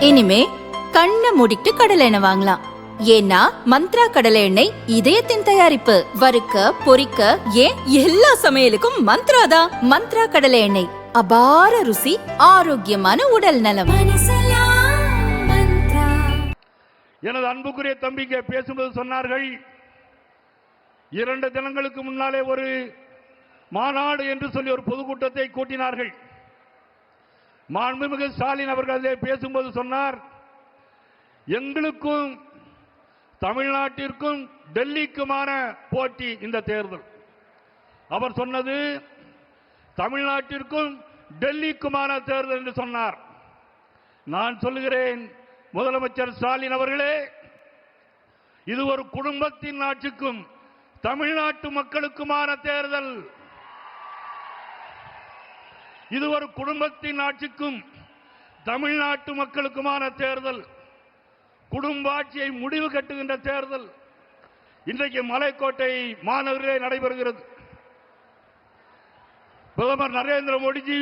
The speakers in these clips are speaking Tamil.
இனிமே கண்ணை மூடிட்டு கடலை எண்ணெய் வாங்கலாம். ஏன்னா மந்த்ரா கடலை எண்ணெய் இதயத்தின் தயாரிப்பு. வறுக்க பொரிக்க ஏன் எல்லா சமையலுக்கும் மந்த்ரா தான். மந்த்ரா கடலை எண்ணெய், அபார ருசி, ஆரோக்கியமான உடல் நலம். எனது அன்புக்குரிய தம்பிக்கு பேசும்போது சொன்னார்கள், 2 தினங்களுக்கு முன்னாலே ஒரு மாநாடு என்று சொல்லி ஒரு பொதுக்கூட்டத்தை கூட்டினார்கள். மாண்புமிகு ஸ்டாலின் அவர்கள் பேசும்போது சொன்னார், எங்களுக்கும் தமிழ்நாட்டிற்கும் டெல்லிக்குமான போட்டி இந்த தேர்தல். அவர் சொன்னது தமிழ்நாட்டிற்கும் டெல்லிக்குமான தேர்தல் என்று சொன்னார். நான் சொல்லுகிறேன், முதலமைச்சர் ஸ்டாலின் அவர்களே, இது ஒரு குடும்பத்தின் ஆட்சிக்கும் தமிழ்நாட்டு மக்களுக்குமான தேர்தல். இது ஒரு குடும்பத்தின் ஆட்சிக்கும் தமிழ்நாட்டு மக்களுக்குமான தேர்தல். குடும்ப ஆட்சியை முடிவு கட்டுகின்ற தேர்தல் இன்றைக்கு மலைக்கோட்டை மாநகரிலே நடைபெறுகிறது. பிரதமர் நரேந்திர மோடிஜி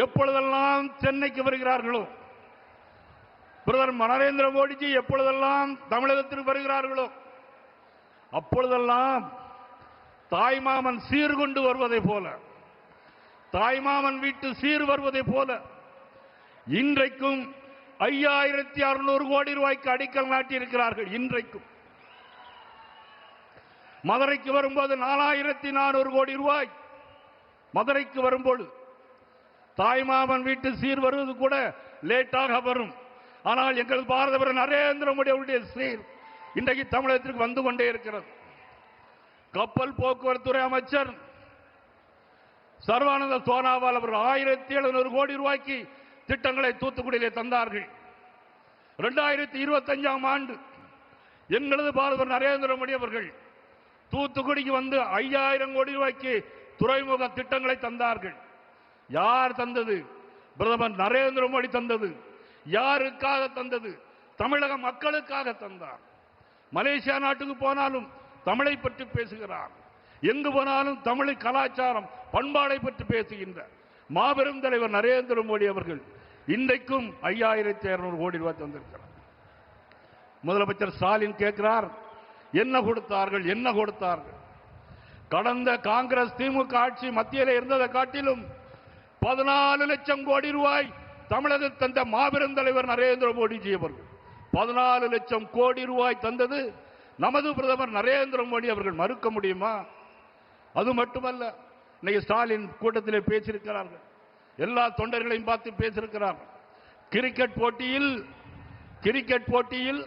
எப்பொழுதெல்லாம் சென்னைக்கு வருகிறார்களோ, பிரதமர் நரேந்திர மோடிஜி எப்பொழுதெல்லாம் தமிழகத்திற்கு வருகிறார்களோ, அப்பொழுதெல்லாம் தாய்மாமன் சீர்கொண்டு வருவதை போல, தாய்மாமன் வீட்டு சீர் வருவதை போல இன்றைக்கும் 5600 கோடி ரூபாய்க்கு அடிக்கல் நாட்டியிருக்கிறார்கள். இன்றைக்கும் மதுரைக்கு வரும்போது 4400 கோடி ரூபாய். மதுரைக்கு வரும்போது தாய்மாமன் வீட்டு சீர் வருவது கூட லேட்டாக வரும். ஆனால் எங்கள் பாரத பிரதமர் நரேந்திர மோடி அவருடைய சீர் இன்றைக்கு தமிழகத்திற்கு வந்து கொண்டே இருக்கிறது. கப்பல் போக்குவரத்துறை அமைச்சர் சர்வானந்த சோனாவால் அவர்கள் 1700 கோடி ரூபாய்க்கு திட்டங்களை தூத்துக்குடியிலே தந்தார்கள். 2025ஆம் ஆண்டு எங்களது பாரத நரேந்திர மோடி அவர்கள் தூத்துக்குடிக்கு வந்து 5000 கோடி ரூபாய்க்கு துறைமுக திட்டங்களை தந்தார்கள். யார் தந்தது? பிரதமர் நரேந்திர மோடி தந்தது. யாருக்காக தந்தது? தமிழக மக்களுக்காக தந்தார். மலேசியா நாட்டுக்கு போனாலும் தமிழை பற்றி பேசுகிறார். எங்கு போனாலும் தமிழ் கலாச்சாரம் பண்பாடை பற்றி பேசுகின்ற மாபெரும் தலைவர் நரேந்திர மோடி அவர்கள் இன்றைக்கும் 5200 கோடி ரூபாய் தந்திருக்கிறார். முதலமைச்சர் ஸ்டாலின் கேட்கிறார், என்ன கொடுத்தார்கள், என்ன கொடுத்தார்கள்? கடந்த காங்கிரஸ் திமுக ஆட்சி மத்தியிலே இருந்ததை காட்டிலும் 14 லட்சம் கோடி ரூபாய் தமிழக தந்த மாபெரும் தலைவர் நரேந்திர மோடிஜி அவர்கள் 14 லட்சம் கோடி ரூபாய் தந்தது நமது பிரதமர் நரேந்திர மோடி அவர்கள் மறுக்க முடியுமா? அது மட்டுமல்ல, இன்னைக்கு ஸ்டாலின் கூட்டத்திலே பேசியிருக்கிறார்கள், எல்லா தொண்டர்களையும் பார்த்து பேசியிருக்கிறார்கள். கிரிக்கெட் போட்டியில்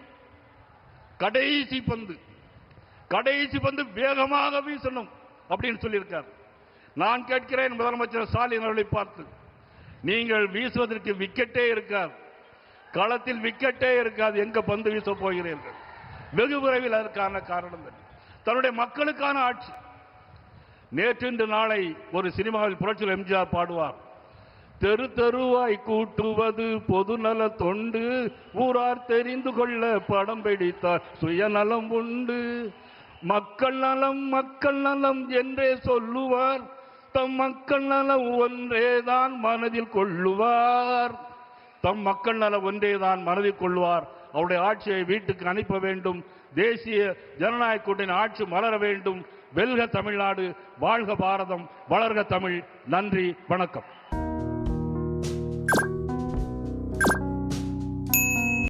கடைசி பந்து வேகமாக வீசணும் அப்படின்னு சொல்லியிருக்கார். நான் கேட்கிறேன் முதலமைச்சர் ஸ்டாலின் அவர்களை பார்த்து, நீங்கள் வீசுவதற்கு விக்கெட்டே இருக்காது, களத்தில் விக்கெட்டே இருக்காது, எங்க பந்து வீச போகிறீர்கள்? வெகு விரைவில் அதற்கான காரணம் தன்னுடைய மக்களுக்கான ஆட்சி. நேற்று நாளை ஒரு சினிமாவில் புரட்சியில் எம்ஜிஆர் பாடுவார், தெரு தெருவாய் கூட்டுவது பொதுநல தொண்டு, ஊரார் தெரிந்து கொள்ள படம் பிடித்தார் சுயநலம் உண்டு, மக்கள் நலம் என்றே சொல்லுவார், தம் மக்கள் நலம் ஒன்றேதான் மனதில் கொள்ளுவார், தம் மக்கள் நலம் ஒன்றேதான் மனதில் கொள்வார். அவருடைய ஆட்சியை வீட்டுக்கு அனுப்ப வேண்டும். தேசிய ஜனநாயக கூட்டணி ஆட்சி மலர வேண்டும். வெல்க தமிழ்நாடு, வாழ்க பாரதம், வளர்க தமிழ். நன்றி, வணக்கம்.